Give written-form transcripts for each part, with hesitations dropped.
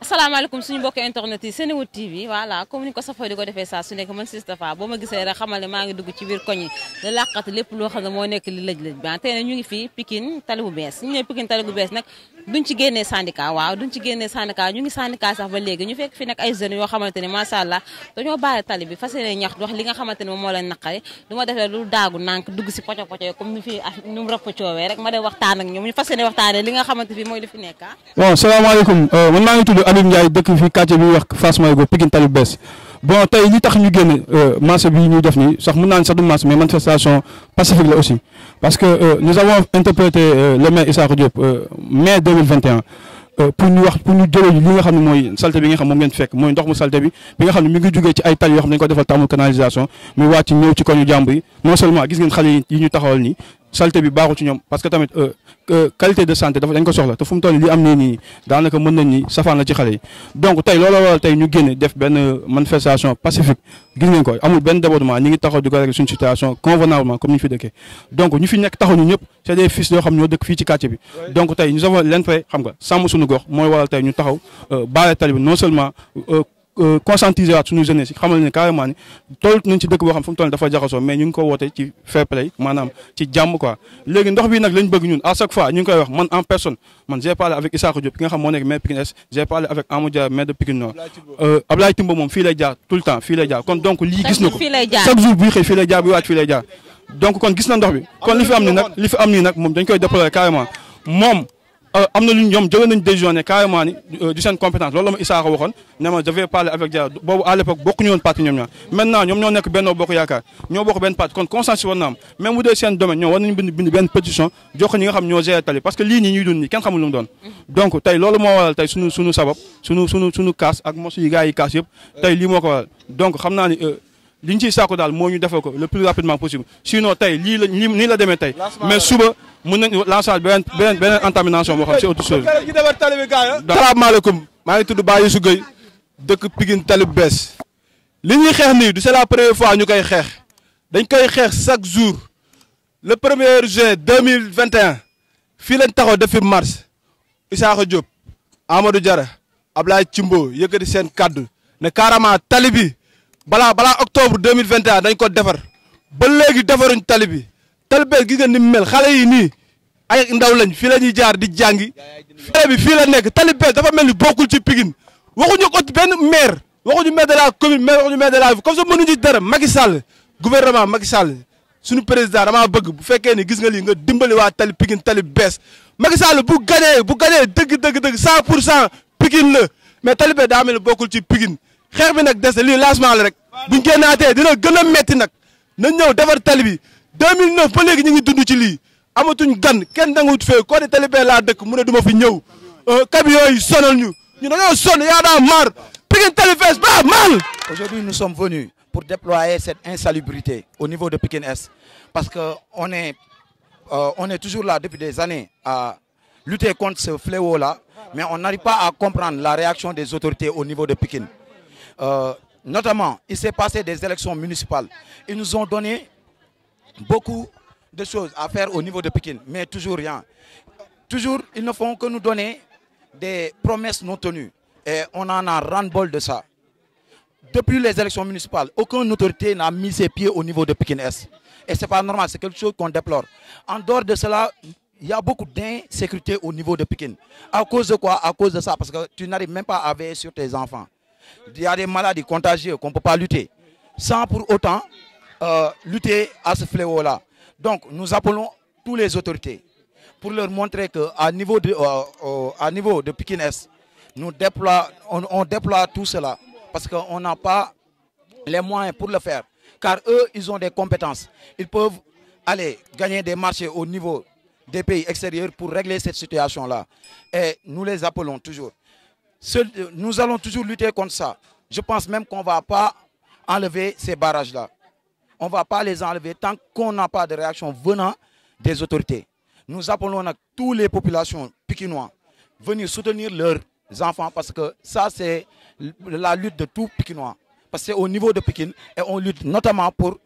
asalaamaaleykum suñu mbokk internet yi Senewood TV voilà comme ni ko safoo di ko defee saa su nekk man Sistapha boo ma gisee rek xamal ne maa ngi dugg ci biir koñ yi da làqat lépp loo xam ne moo nekk li lëj-lëj ba tey ñu ngi fii Pikine tali bu bees ñu ñëw Pikine tali bu bees nag duñ ci génnee syndicat waaw duñ ci génnee syndicat ñu ngi syndicat sax ba léegi ñu fekk fi nag ay jeunes yoo xamante ne macha allah dañoo baare tali bi fas yéene ñax wax li nga xamante ne moom moo leen naqari du ma defee lu daagu nànk dugg si poco poco comme ni fi nu mu rëpp coowee rek ma dem waxtaan ak ñoom ñu fas yéene waxtaanee li nga xamante fi mooy li fi nekk bon salaamaaleykum man maa ngi tudd Habib Ndiaye dëkk fi quartier bi wax Fass Maygo Pikine tali bu bees bon tey li tax ñu génn marché bi ñuy def nii sax mën naa ne sax du marché mais manifestation pacifique la aussi parce que nous avons interpellé le maire Issakha Diop mai 2021 pour ñu wax pour ñu jëlee li nga xam ne mooy salte bi nga xam moom ngeen fekk mooy ndox mu salte bi nga xam ne mi ngi jógee ci ay tali yoo xam ne dañu ko defal taamu canalisation muy wàcc ñëw ci koñu jàmbur yi non seulement gis ngeen xale yi ñu taxawal nii salte bi baaxul ci ñoom parce que tamit qualité de santé dafa dañ ko soxla te fu mu toll li am nii daanaka mën nañ ni safaan la ci xale yi donc tey looloo waral tey ñu génne def benn manifestation pacifique gis ngeen ko amul benn débordement ñi ngi taxaw di ko régler suñu situation convenablement comme ñu fi dëkkee donc ñu fi nekk taxaw ñu ñëpp c'est des fils yoo xam ñoo dëkk fii ci quartier bi donc tey nous avons l'intérêt xam nga sàmm suñu gox mooy waral tey ñu taxaw baale tali bi non seulement conscientiser waat suñu jeunesse yi xamal ne carrément ni toll nañ ci dëkk boo xam fu mu toll dafa jaxasoo mais ñu ngi ko woote ci fair play maanaam ci jàmm quoi léegi ndox bi nag lañ bëgg ñun à chaque fois ñu ngi koy wax man en personne man j'ai parlé avec Issakha Diop ki nga xam moo nekk maire Pikine Est j'ai parlé avec Amadou Dia maire de Pikine Nord Ablaye Timbo moom fii lay jaar tout le temps fii lay jaar kon donc lii gis na ko chaque jour buy xëy fii lay jaar buy wàcc fii lay jaar donc kon gis na ndox bi kon li fi am ni nag moom dañ koy déplorer carrément moom am na lu ñoom jëlee nañu décision ne carrément ni du seen compétence loolu la ma Issakha waxoon ne ma je vais parler avec Dia boobu à l'époque bokkuñu woon parti ñoom ñaar maintenant ñoom ñoo nekk Benno Bokk Yaakaar ñoo bokk benn parti kon consensus war na am même bu dee seen domaine ñoom war nañu bind benn pétition jox ko ñi nga xam ñoo gérer tali parce que lii nii ñuy dund nii kenn xamul lu mu doon donc tey loolu moo waral tey suñu sabab suñu kaas ak mos yi gars yi kaas yëpp tey lii moo ko waral donc xam naa ni li ñu ciy saako daal moo ñu defal ko le plus rapidement possible sinon tey nii la demee tey mais suba mën nañu lancer beneen entamination boo xam c'est autre chose. salaamaaleykum maa ngi tudd Baye Youssou Gueye dëkk Pikine tali bu bees li ñuy xeex nii du c'est la première fois ñu koy xeex dañ koy xeex chaque jour le 1er juin 2021 fii lañ taxaw def fi marche Issakha Diop Amadou Diarra Ablaye Timbo yëkkati seen kaddu ne carrément tali bi balaa octobre 2021 dañ ko defar ba léegi defaruñ tali bi bees gi nga ni mel xale yi nii ay ndaw lañ fii la ñuy jaar di jàngi tali bi fii la nekk tali bees dafa mel ni bokkul ci Pikine waxuñu ko benn maire waxuñu maire de la commune maire waxuñu maire de la ville comme ça mënuñu ci dara Macky Sall gouvernement Macky Sall suñu président damaa bëgg bu fekkee ni gis nga lii nga dimbali waa tali Pikine tali bees Macky Sall bu ganee dëgg 100% Pikine la mais tali bees daa mel ni bokkul ci Pikine xeex bi nag des lii lancement la rek buñ génnaatee dina gën a metti nag nañ ñëw defar tali bi 2009 ba léegi ñu ngi dund ci lii amatuñ gan kenn dangut fee ko di tali bee laa dëkk mu ne du ma fi ñëw camions yi sonal ñu dañoo sonn yaa daa maar Pikine tali fees ba mal. Aujourd'hui nous sommes venus pour déployer cette insalubrité au niveau de Pikine Est parce que on est toujours là depuis des années à lutter contre ce fléau là mais on n'arrive pas à comprendre la réaction des autorités au niveau de Pikine. Notamment, il s'est passé des élections municipales. Ils nous ont donné beaucoup de choses à faire au niveau de Pikine, mais toujours rien. Toujours, ils ne font que nous donner des promesses non tenues. Et on en a ras-le-bol de ça. Depuis les élections municipales, aucune autorité n'a mis ses pieds au niveau de Pikine Est. Et ce n'est pas normal, c'est quelque chose qu'on déplore. En dehors de cela, il y a beaucoup d'insécurité au niveau de Pikine. À cause de quoi? À cause de ça, parce que tu n'arrives même pas à veiller sur tes enfants. Il y a des maladies contagieuses qu'on ne peut pas lutter sans pour autant lutter à ce fléau-là. Donc nous appelons toutes les autorités pour leur montrer qu'à niveau de Pikine Est, on déploie tout cela parce qu'on n'a pas les moyens pour le faire. Car eux, ils ont des compétences. Ils peuvent aller gagner des marchés au niveau des pays extérieurs pour régler cette situation-là. Et nous les appelons toujours. Nous allons toujours lutter contre ça. Je pense même qu'on ne va pas enlever ces barrages-là. On ne va pas les enlever tant qu'on n'a pas de réaction venant des autorités. Nous appelons toutes les populations pikinoises venir soutenir leurs enfants parce que ça, c'est la lutte de tout Pikinois. Parce que c'est au niveau de Pikine et on lutte notamment pour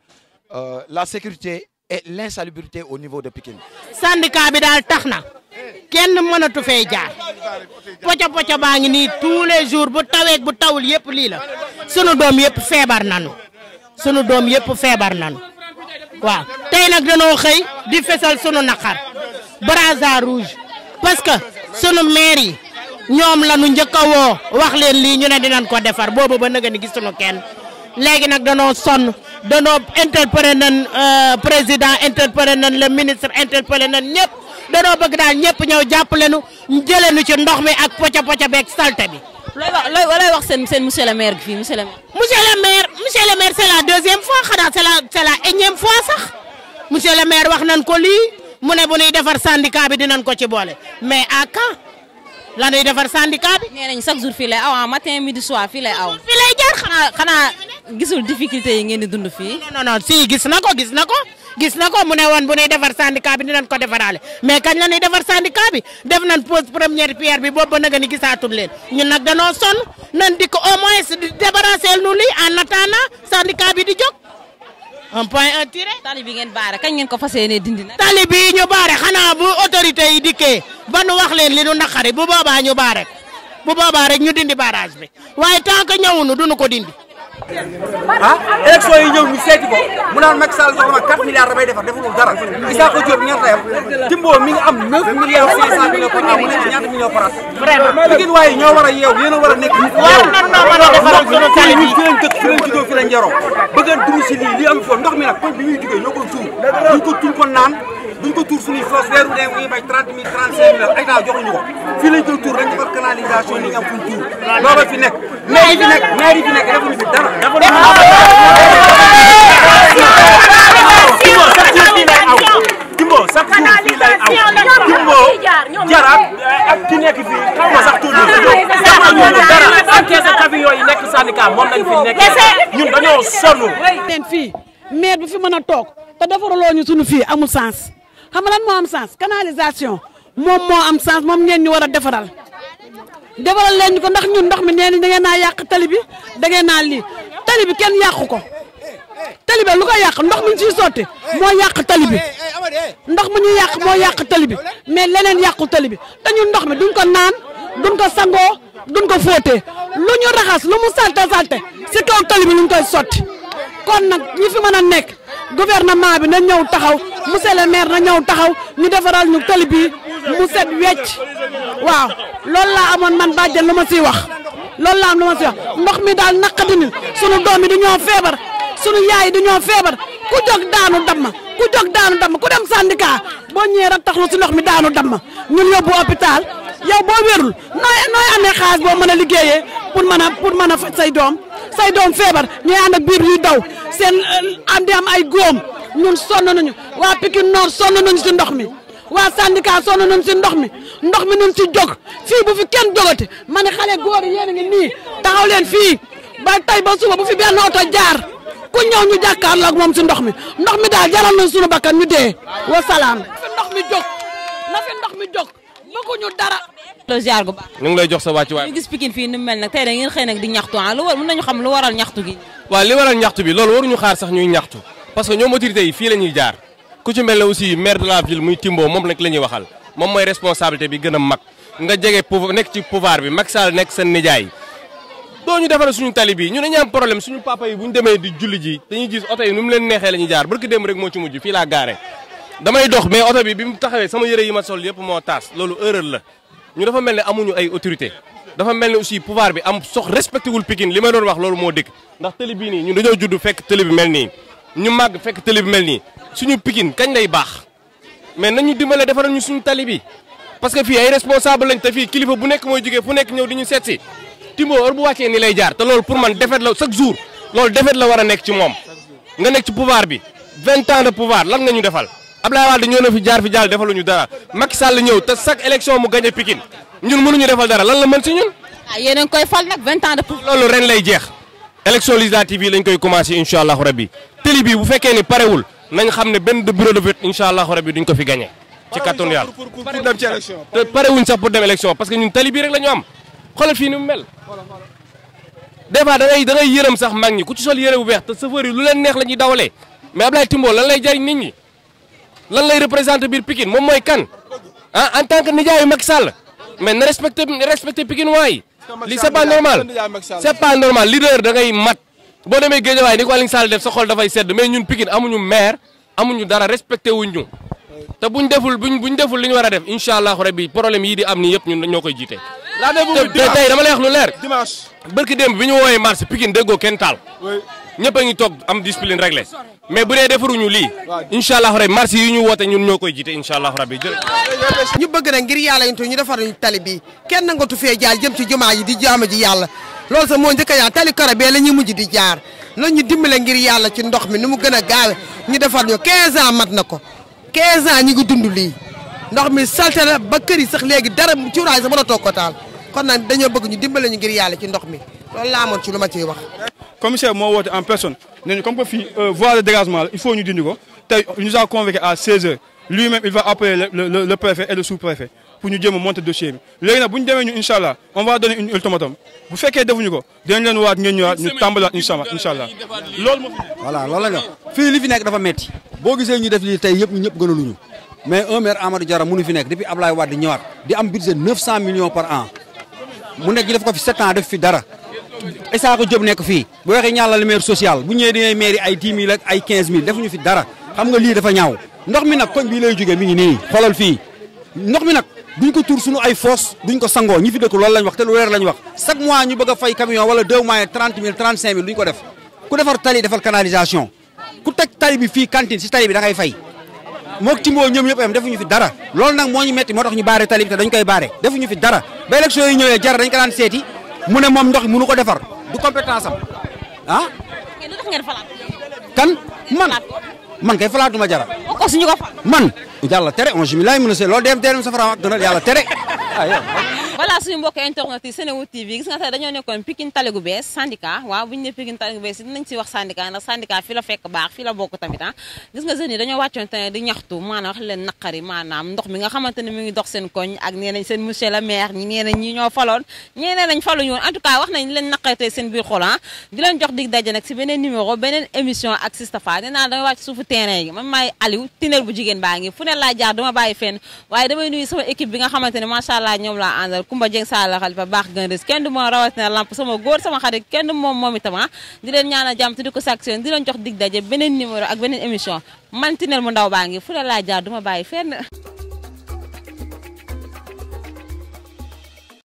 la sécurité et l'insalubrité au niveau de Pikine. syndicat bi daal tax na kenn mënatu fee jaar poco baa ngi nii tous les jours bu taweeg bu tawul yëpp lii la sunu doom yëpp feebar nanu waaw tey nag danoo xëy di fesal sunu naqar brassard rouge parce que sunu maire yi ñoom la nu njëkk a woo wax leen lii ñu ne dinañ ko defar boobu ba nëga ni gis sunu kenn léegi nag danoo sonn danoo interpellé nañ président interpellé nañ le ministre interpellé nañ ñëpp danoo bëgg daal ñëpp ñëw jàppale nu jëlee nu ci ndox mi ak poca beeg salte bi. looy wax seen monsieur le maire fii monsieur le maire. monsieur le maire c'est la deuxième fois xanaa c'est la énième fois sax monsieur le maire wax nañ ko lii mu ne bu ñuy defar syndicat bi dinañ ko ci boole mais à quand la ñuy defar syndicat bi. nee nañ chaque jour fii lay aw matin midi soir fii lay aw. fii lay jaar xanaa gisul difficulté yi ngeen di dund fii. non si gis na ko mu ne woon bu ñuy defar syndicat bi dinañ ko defaraale mais kañ la ñuy defar syndicat bi def nañ pose première pierre bi boobu ba nag ni gisaatul leen ñun nag danoo sonn nañ di ko au moins di débarrasser nu lii en attendant syndicat bi di jóg un point un tiré. tali bi ngeen baare kañ ngeen ko fas yéenee dindi nag. tali bi ñu baare xanaa bu autorité yi dikkee ba nu wax leen li nu naqari bu boobaa ñu baare bu boobaa rek ñu dindi barrage bi waaye tant que ñëwunu duñu ko dindi. élection yi ñëw ñu seeti ko mu naan Macky Sall jox ma 4 milliards damay defar defulul dara Issakha Diop ñaata la am Timbo mi ngi am 9 milliards 500 millions par an mu nekk ñaata millions par an. vraiment Pikine waaye ñoo war a yeew yéen a war a nekk. war nañ noo mën a defaral sunu tali bi fi lañ dëkk fi lañ juddoo fi lañ yaroo bëgg a dugg si lii am foofu ndox mi nag koñ bi muy jugee ñoo koy tuur duñ ko naan duñ ko tuur suñuy foos weeru dee muy bay 30 000 35 000 ay taw joxuñu ko fii lañ koy tuur dañ defar canalisation ni ñu am fuñ tuur loolu fi nekk maire yi fi nekk defuñu fi dara Timbo sax fii lay aw Timbo jaraat ak ki nekk fii xaw ma sax tuuti dara encaisse camion yi nekk syndicat moom lañ fi nekk ñun dañoo sonn leen fii maire bi fi mën a toog te defaraloo ñu sunu fii amul sens xam nga lan moo am sens canalisation moom moo am sens moom ngeen ñu war a defaral leen ñu ko ndax ñun ndox mi nee nañ da ngeen naa yàq tali bi da ngeen naa lii tali bi kenn yàqu ko tali bi lu ko yàq ndox mi ñu ciy sotti moo yàq tali bi ndox mi ñu yàq moo yàq tali bi mais leneen yàqu tali bi te ñun ndox mi duñ ko naan duñ ko sangoo duñ ko fóotee lu ñu raxas lu mu salte si kaw tali bi ñu koy sotti kon nag ñi fi mën a nekk gouvernement bi na ñëw taxaw monsieur le maire na ñëw taxaw ñu defaral ñu tali bi mu set wecc waaw loolu laa amoon man bàjjen lu ma siy wax loolu laa am lu ma siy wax ndox mi daal naqadi ni sunu doom yi dañoo feebar sunu yaay yi dañoo feebar ku jóg daanu damma ku dem syndicat boo ñëwee rek taxlu si ndox mi daanu damma ñun yóbbu hôpital yow boo wérul nooy amee xaalis boo mën a liggéeyee pour mën a faj say doom feebar ñuy ànd ak biir yuy daw seen di am ay góom ñun sonn nañu waa Pikine Nord sonn nañu si ndox mi waa syndicat sonn nañu si ndox mi nun si jóg fii bu fi kenn jógate ma ne xale góor yi yéen a ngi nii taxaw leen fii ba tey ba suba bu fi benn oto jaar ku ñëw ñu jàkkaarloo ak moom si ndox mi daal jaral nañ suñu bakkan ñu dee wa salaam na fi ndox mi jóg bëgguñu dara. ziar gu baax ñu ngi lay jox sa wàcc waay ñu gis Pikine fii ni mu mel nag tey da ngeen xëy nag di ñaxtu lu war mën nañu xam lu waral ñaxtu gi. waaw li waral ñaxtu bi loolu waruñu xaar sax ñuy ñaxtu parce que ñoom autorités yi fii la ñuy jaar ku ci mel ne aussi maire de la ville muy Timbo moom nag la ñuy waxal moom mooy responsabilité bi gën a mag nga jege nekk ci pouvoir bi Macky Sall nekk seen nijaay doo ñu defal suñu tali bi ñu dañu am problème suñu papa yi bu ñu demee di julli ji dañuy gis oto yi nu mu leen neexee la ñuy jaar barki démb rek moo ci mujj fii laa gaare damay dox mais oto bi mu taxawee sama yëre yi ma sol yëpp moo taas loolu erreur la ñu dafa mel ne amuñu ay autorité dafa mel ne aussi pouvoir bi am respecté wul Pikine li may doon wax loolu moo dëkk ndax tëli bii nii ñun dañoo judd fekk tëli bi mel nii ñu màgg fekk tëli bi mel nii suñu Pikine kañ lay baax mais nañu dimbale defaral ñu suñu tali bi parce que fii ay responsable lañ te fii kilifa bu nekk mooy jógee fu nekk ñëw di ñu seet si Timbo heure bu wàccee ni lay jaar te loolu pour man défaite la chaque jour loolu défaite la war a nekk ci moom nga nekk ci pouvoir bi 20 ans de pouvoir lan nga ñu defal Abdoulaye Wade ñëw na fi jaar fi jàll defaluñu dara Macky Sall ñëw te chaque élection mu gagné Pikine ñun mënuñu defal dara lan la mën si ñun. yéen a ngi koy fal nag 20 ans de pouvoir. loolu ren lay jeex élection législative yi lañ koy commencé incha allahu rabbi télé bi bu fekkee ni parewul nañ xam ne benn bureau de vote incha allahu rabbi duñ ko fi gagné. ci kattanu yàlla pour dem ci élection. te parewuñ sax pour dem élection parce que ñun tali bii rek la ñu am xoolal fii ni mu mel. des fois da ngay yërëm sax mag ñi ku ci sol yëre bu weex te chauffeur yi lu leen neex la ñuy dawalee mais Abdoulaye Timbo lan lay jariñ nit ñi lan lay représenté biir Pikine moom mooy kan ah en tant que nijaayu Macky Sall mais na respecté Pikinois yi lii c'est pas normal c'est pas normal leader da ngay mat boo demee Guédiawaye ni ko Aliou Sall def sa xol dafay sedd mais ñun Pikine amuñu maire amuñu dara respecté wuñ ñu te buñ deful li ñu war a def incha allah rabbi problème yii di am nii yëpp ñun ñoo koy jiite. te tey dama lay wax lu leer. dimanche barki démb bi ñu woowee marché Pikine déggoo kenn taal. ñëpp a ngi toog am discipline réglé mais bu dee defaruñu lii. incha allah rabbi marché yi ñu woote ñun ñoo koy jiite incha allah rabbi ñu bëgg nag ngir yàlla ñu defar ñu tali bi kenn nangatu fee jaar jëm ci jumaa yi di jaamu ji yàlla loolu sax moo njëkk a yaa tali karo bee la ñuy mujj di jaar nañ ñu dimbale ngir yàlla ci ndox mi ni mu gën a gaawe ñu defar ñu 15 ans mat na ko 15 ans ñi ngi dund lii ndox mi salte la ba kër yi sax léegi dara cuuraay sax mën a toog ko taal kon nag dañoo bëgg ñu dimbale ñu ngir yàlla ci ndox mi loolu laa amoon ci lu ma ciy wax. commissaire moo woote en personne nañu comme que fii voie de dégagement la il faut ñu dindi ko tey il nous a convoqué à 16h lui-même il va appeler le préfet et le sous-préfet pour ñu jéem a monter dossier bi léegi nag bu ñu demee ñu incha allah on va donner une ultimatum bu fekkee defuñu ko dinañ leen waat ngeen ñëwaat ñu tàmbalaat incha allah loolu moo. voilà loolu la ñu fii li fi nekk dafa metti boo gisee ñu def lii tey yëpp ñu ñëpp gënaluñu mais un maire Amadou Diarra mënu fi nekk depuis Ablaye Wade ñëwaat di am budget 900 millions par an mu nekk ñu def ko fi 7 ans def fi dara Isaka Diop nekk fii bu waxee ñaala maire social bu ñëwee dinañ maire ay 10 000 ak ay 15 000 defuñu fi dara xam nga lii dafa ñaaw ndox mi nag koñ bii lay jógee mi ngi nii xoolal fii ndox mi nag duñ ko tuur suñu ay fosse duñ ko sangoo ñi fi dëkk loolu lañ wax te lu leer lañ wax chaque mois ñu bëgg a fay camion wala 2 mois 30 000 35 000 duñ ko def ku defar tali defal canalisation ku teg tali bi fii cantine si tali bi da ngay fay mook Timbo ñoom ñëpp am defuñu fi dara loolu nag moo ñu metti moo tax ñu baare tali bi te dañ koy baare defuñu fi dara ba élection yi ñëwee jar dañ ko daan seeti mu ne moom ndox mënu ko defar du compétence am ah kan man kay falaatuma Jara man yàlla tere on jumelaay mën a see loolu dem teeram safara gënal yàlla tere voilà suñu mbokk internet yi Senewood TV gis nga tey dañoo nekkoon Pikine tali gu bees syndicat waaw bu ñu ne Pikine tali gu bees dinañ si wax syndicat ndax syndicat fi la fekk baax fi la bokk tamit ah gis nga jeunes yi dañoo wàccoon te di ñaxtu maanaam wax leen naqari maanaam ndox mi nga xamante ne mi ngi dox seen koñ ak nee nañ seen monsieur le maire ñi nee nañ ñi ñoo faloon ñii nee nañ faluñu woon en tout cas wax nañ leen naqari tey seen biir xol ah di leen jox dig daje nag si beneen numéro beneen émission ak Sistapha nee naa damay wàcc suufu terrain yi man maay Aliou Tinel bu jigéen baa ngi fu ne laa jaar dama bàyyi fenn waaye damay nuyu sama équipe bi nga xamante ne macha allah ñoom laa àndal Kumba Dieng Sall Khalifa baax gën ris kenn du moo rawatina lamp sama góor sama xarit kenn du moom itam di leen ñaanal jàmm te di ko saction di leen jox dig daje beneen numéro ak beneen émission man Tinel mu ndaw baa ngi fu ne laa jaar duma bàyyi fenn